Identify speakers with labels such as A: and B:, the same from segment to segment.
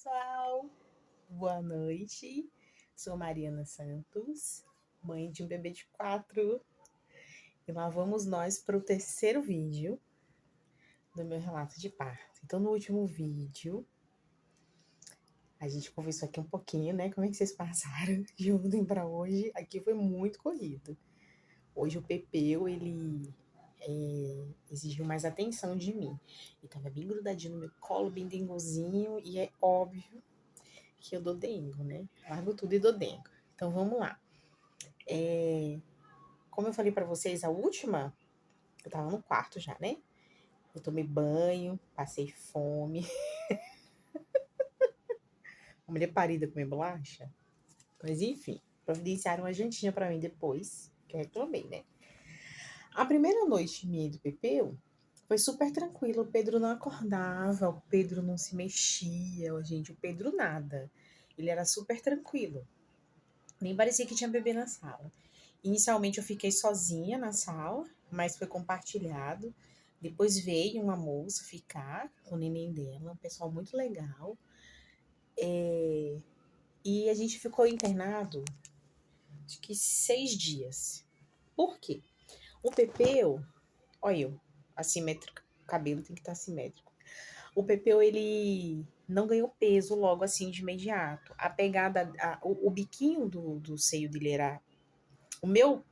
A: pessoal! Boa noite. Sou Mariana Santos, mãe de um bebê de 4. E lá vamos nós para o terceiro vídeo do meu relato de parto. Então, no último vídeo, a gente conversou aqui um pouquinho, né? Como é que vocês passaram de ontem para hoje? Aqui foi muito corrido. Hoje o Pepeu, ele exigiu mais atenção de mim. Ele tava bem grudadinho no meu colo, bem dengozinho, e é óbvio que eu dou dengo, né? Largo tudo e dou dengo. Então vamos lá. Como eu falei pra vocês, a última, eu tava no quarto já, né? Eu tomei banho, passei fome. Uma mulher parida comer bolacha. Mas enfim, providenciaram uma jantinha pra mim depois, que eu reclamei, né? A primeira noite minha e do Pepeu foi super tranquilo. O Pedro não acordava, o Pedro não se mexia, gente, o Pedro nada. Ele era super tranquilo. Nem parecia que tinha bebê na sala. Inicialmente eu fiquei sozinha na sala, mas foi compartilhado. Depois veio uma moça ficar com o neném dela, um pessoal muito legal. E a gente ficou internado, acho que 6 dias. Por quê? O Pepeu, olha eu, assimétrico, o cabelo tem que estar assimétrico. O Pepeu, ele não ganhou peso logo assim de imediato. A pegada, o biquinho do seio dele era... O meu,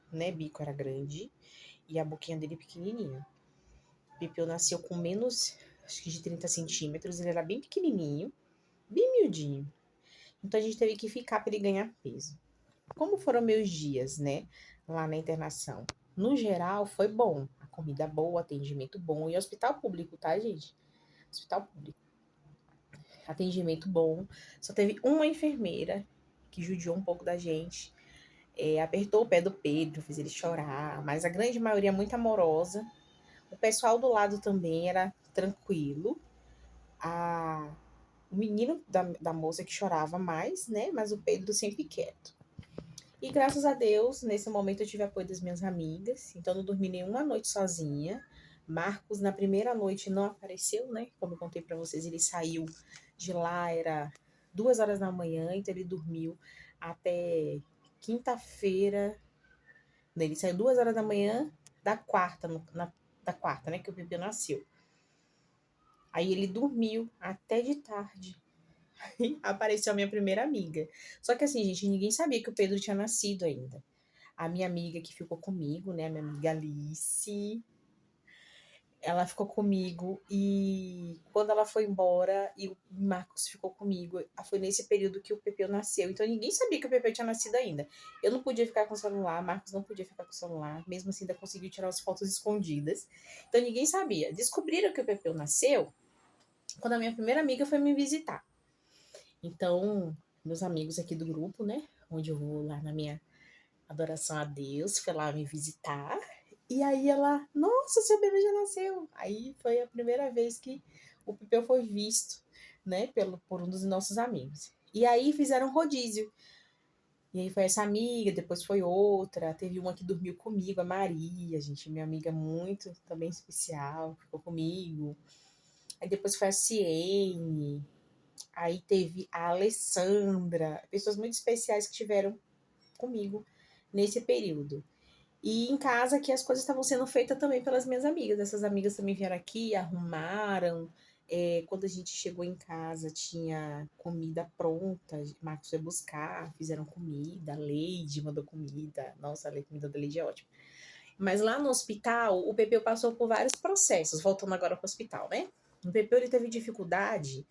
A: né, bico era grande e a boquinha dele pequenininha. O Pepeu nasceu com menos, acho que de 30 centímetros. Ele era bem pequenininho, bem miudinho. Então a gente teve que ficar para ele ganhar peso. Como foram meus dias, né, lá na internação? No geral, foi bom. A comida boa, atendimento bom. E hospital público, tá, gente? Hospital público. Atendimento bom. Só teve uma enfermeira que judiou um pouco da gente. Apertou o pé do Pedro, fez ele chorar. Mas a grande maioria muito amorosa. O pessoal do lado também era tranquilo. O menino da moça que chorava mais, né? Mas o Pedro sempre quieto. E graças a Deus, nesse momento eu tive apoio das minhas amigas. Então não dormi nenhuma noite sozinha. Marcos, na primeira noite, não apareceu, né? Como eu contei pra vocês, ele saiu de lá, era 2 horas da manhã. Então ele dormiu até quinta-feira. Ele saiu 2 horas da manhã da quarta, da quarta, né? Que o bebê nasceu. Aí ele dormiu até de tarde. Aí apareceu a minha primeira amiga. Só que assim, gente, ninguém sabia que o Pedro tinha nascido ainda. A minha amiga que ficou comigo, né? A minha amiga Alice. Ela ficou comigo e quando ela foi embora e o Marcos ficou comigo, foi nesse período que o Pepeu nasceu. Então ninguém sabia que o Pepeu tinha nascido ainda. Eu não podia ficar com o celular, Marcos não podia ficar com o celular, mesmo assim ainda conseguiu tirar as fotos escondidas. Então ninguém sabia. Descobriram que o Pepeu nasceu quando a minha primeira amiga foi me visitar. Então, meus amigos aqui do grupo, né? Onde eu vou lá na minha adoração a Deus, foi lá me visitar. E aí ela, nossa, seu bebê já nasceu. Aí foi a primeira vez que o Pepeu foi visto, né, por um dos nossos amigos. E aí fizeram rodízio. E aí foi essa amiga, depois foi outra. Teve uma que dormiu comigo, a Maria, gente, minha amiga muito também especial, ficou comigo. Aí depois foi a Ciene. Aí teve a Alessandra, pessoas muito especiais que tiveram comigo nesse período. E em casa que as coisas estavam sendo feitas também pelas minhas amigas. Essas amigas também vieram aqui, arrumaram. Quando a gente chegou em casa, tinha comida pronta. Marcos foi buscar, fizeram comida. A Leide mandou comida. Nossa, a comida da Leide é ótima. Mas lá no hospital, o Pepeu passou por vários processos. Voltando agora para o hospital, né? O Pepeu ele teve dificuldade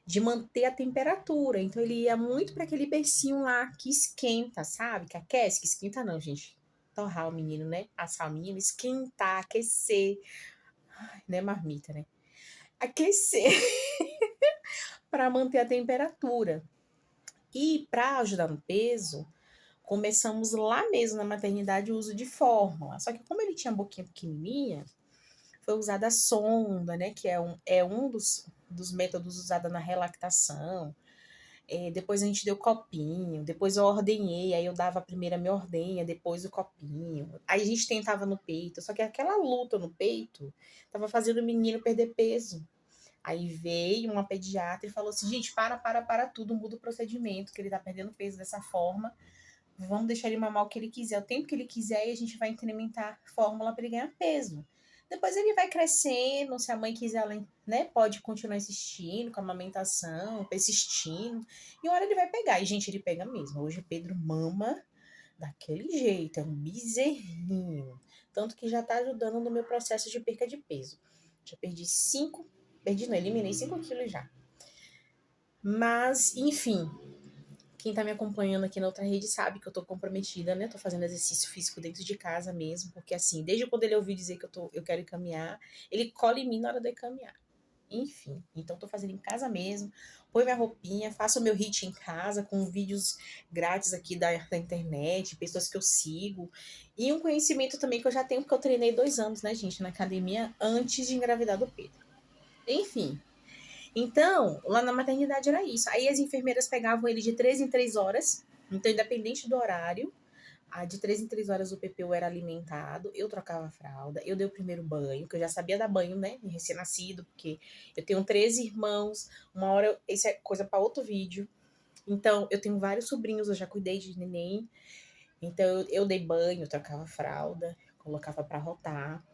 A: de manter a temperatura. Então ele ia muito para aquele bercinho lá que esquenta, sabe? Que aquece, que esquenta não, gente. Torrar o menino, né? Assar o menino, esquentar, aquecer. Ai, não é marmita, né? Aquecer para manter a temperatura. E para ajudar no peso, começamos lá mesmo na maternidade o uso de fórmula. Só que como ele tinha a boquinha pequenininha, foi usada a sonda, né? Que é um dos métodos usados na relactação. Depois a gente deu copinho, depois eu ordenhei, aí eu dava a primeira minha ordenha, depois o copinho. Aí a gente tentava no peito, só que aquela luta no peito tava fazendo o menino perder peso. Aí veio uma pediatra e falou assim: gente, para tudo, muda o procedimento, que ele tá perdendo peso dessa forma. Vamos deixar ele mamar o que ele quiser, o tempo que ele quiser, e a gente vai incrementar a fórmula para ele ganhar peso. Depois ele vai crescendo, se a mãe quiser, né, pode continuar insistindo com a amamentação, persistindo, e uma hora ele vai pegar. E, gente, ele pega mesmo. Hoje o Pedro mama daquele jeito, é um bezerrinho. Tanto que já tá ajudando no meu processo de perca de peso. Já perdi 5, perdi não, eliminei 5 quilos já. Mas, enfim, quem tá me acompanhando aqui na outra rede sabe que eu tô comprometida, né? Tô fazendo exercício físico dentro de casa mesmo, porque assim, desde quando ele ouviu dizer que eu quero ir caminhar, ele cola em mim na hora de eu caminhar. Enfim, então tô fazendo em casa mesmo, põe minha roupinha, faço o meu hit em casa com vídeos grátis aqui da internet, pessoas que eu sigo, e um conhecimento também que eu já tenho, porque eu treinei 2 anos, né, gente, na academia antes de engravidar do Pedro. Enfim, então, lá na maternidade era isso. Aí as enfermeiras pegavam ele de 3 em 3 horas. Então, independente do horário, de 3 em 3 horas o Pepeu era alimentado, eu trocava a fralda, eu dei o primeiro banho, que eu já sabia dar banho, né, em recém-nascido, porque eu tenho 13 irmãos, uma hora, isso é coisa para outro vídeo. Então, eu tenho vários sobrinhos, eu já cuidei de neném. Então, eu dei banho, trocava a fralda, colocava para rotar.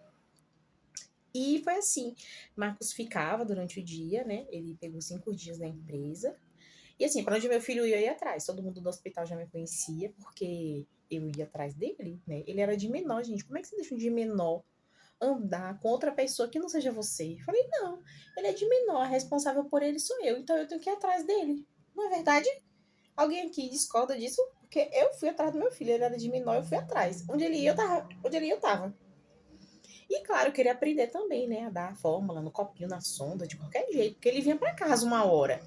A: E foi assim. Marcos ficava durante o dia, né? Ele pegou 5 dias na empresa. E assim, para onde meu filho ia, eu ia atrás. Todo mundo do hospital já me conhecia, porque eu ia atrás dele, né? Ele era de menor, gente. Como é que você deixa um de menor andar com outra pessoa que não seja você? Eu falei, não, ele é de menor, a responsável por ele sou eu, então eu tenho que ir atrás dele. Não é verdade? Alguém aqui discorda disso? Porque eu fui atrás do meu filho, ele era de menor, eu fui atrás. Onde ele ia, eu tava. Onde ele ia, eu tava. E claro, eu queria aprender também, né, a dar a fórmula no copinho, na sonda, de qualquer jeito, porque ele vinha para casa uma hora.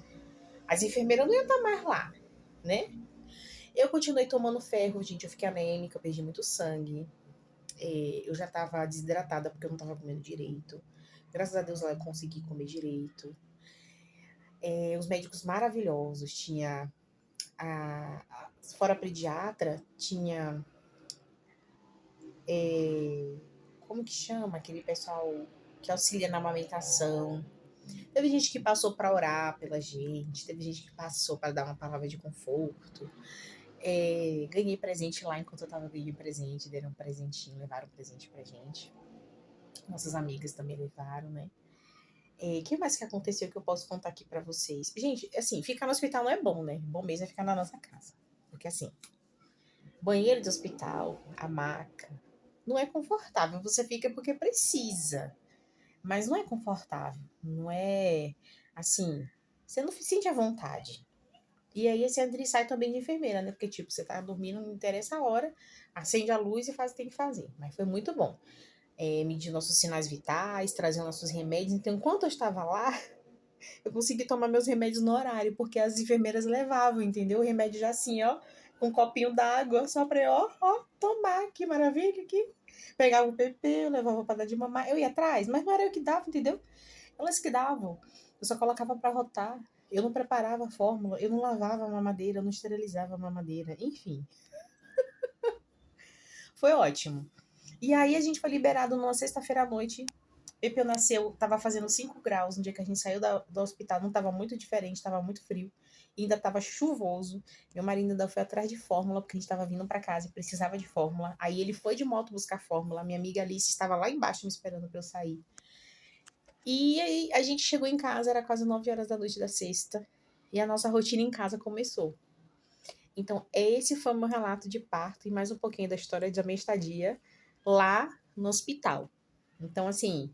A: As enfermeiras não iam estar mais lá, né? Eu continuei tomando ferro, gente, eu fiquei anêmica, eu perdi muito sangue. Eu já tava desidratada porque eu não tava comendo direito. Graças a Deus lá eu consegui comer direito. Os médicos maravilhosos, tinha fora a pediatra, tinha como que chama aquele pessoal que auxilia na amamentação. Teve gente que passou para orar pela gente, teve gente que passou para dar uma palavra de conforto. Ganhei presente lá enquanto eu tava ganhando presente, deram um presentinho, levaram um presente pra gente. Nossas amigas também levaram, né? O que mais que aconteceu que eu posso contar aqui pra vocês? Gente, assim, ficar no hospital não é bom, né? Bom mesmo é ficar na nossa casa. Porque assim, banheiro de hospital, a maca, não é confortável. Você fica porque precisa. Mas não é confortável. Não é assim. Você não se sente à vontade. E aí esse André sai também de enfermeira, né? Porque, tipo, você tá dormindo, não interessa a hora, acende a luz e faz o que tem que fazer. Mas foi muito bom. Medir nossos sinais vitais, trazer nossos remédios. Então, enquanto eu estava lá, eu consegui tomar meus remédios no horário, porque as enfermeiras levavam, entendeu? O remédio já assim, ó, com um copinho d'água, só pra eu, ó, tomar, que maravilha, aqui. Pegava o PP, eu levava pra dar de mamar. Eu ia atrás, mas não era eu que dava, entendeu? Elas que davam. Eu só colocava para rotar. Eu não preparava a fórmula, eu não lavava a mamadeira, eu não esterilizava a mamadeira. Enfim, foi ótimo. E aí a gente foi liberado numa sexta-feira à noite. Pepeu nasceu, tava fazendo 5 graus no dia que a gente saiu do hospital. Não tava muito diferente, tava muito frio. E ainda tava chuvoso. Meu marido ainda foi atrás de fórmula, porque a gente tava vindo para casa e precisava de fórmula. Aí ele foi de moto buscar fórmula. Minha amiga Alice estava lá embaixo me esperando para eu sair. E aí a gente chegou em casa, era quase 9 horas da noite da sexta, e a nossa rotina em casa começou. Então, esse foi o meu relato de parto e mais um pouquinho da história da minha estadia lá no hospital. Então, assim,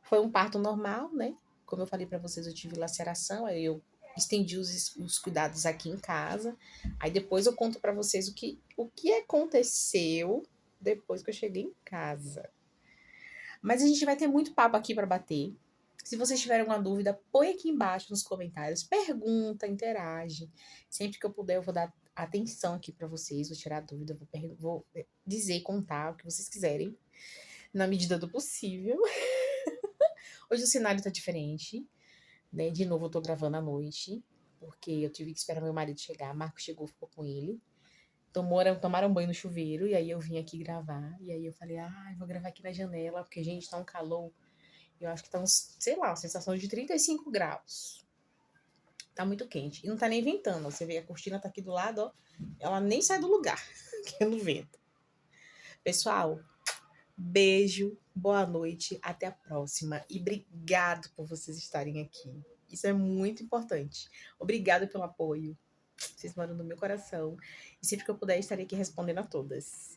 A: foi um parto normal, né? Como eu falei para vocês, eu tive laceração, aí eu estendi os cuidados aqui em casa. Aí depois eu conto para vocês o que aconteceu depois que eu cheguei em casa. Mas a gente vai ter muito papo aqui para bater. Se vocês tiverem alguma dúvida, põe aqui embaixo nos comentários, pergunta, interage. Sempre que eu puder, eu vou dar atenção aqui para vocês, vou tirar dúvida, vou dizer, contar o que vocês quiserem, na medida do possível. Hoje o cenário tá diferente, né? De novo, eu tô gravando à noite, porque eu tive que esperar meu marido chegar. Marco chegou, ficou com ele. Tomaram banho no chuveiro, e aí eu vim aqui gravar. E aí eu falei, vou gravar aqui na janela, porque, gente, tá um calor. Eu acho que tá uns, sei lá, uma sensação de 35 graus. Tá muito quente. E não tá nem ventando. Ó. Você vê a cortina tá aqui do lado, ó. Ela nem sai do lugar, que é no vento. Pessoal, beijo, boa noite, até a próxima. E obrigado por vocês estarem aqui. Isso é muito importante. Obrigada pelo apoio. Vocês moram no meu coração. E sempre que eu puder, estarei aqui respondendo a todas.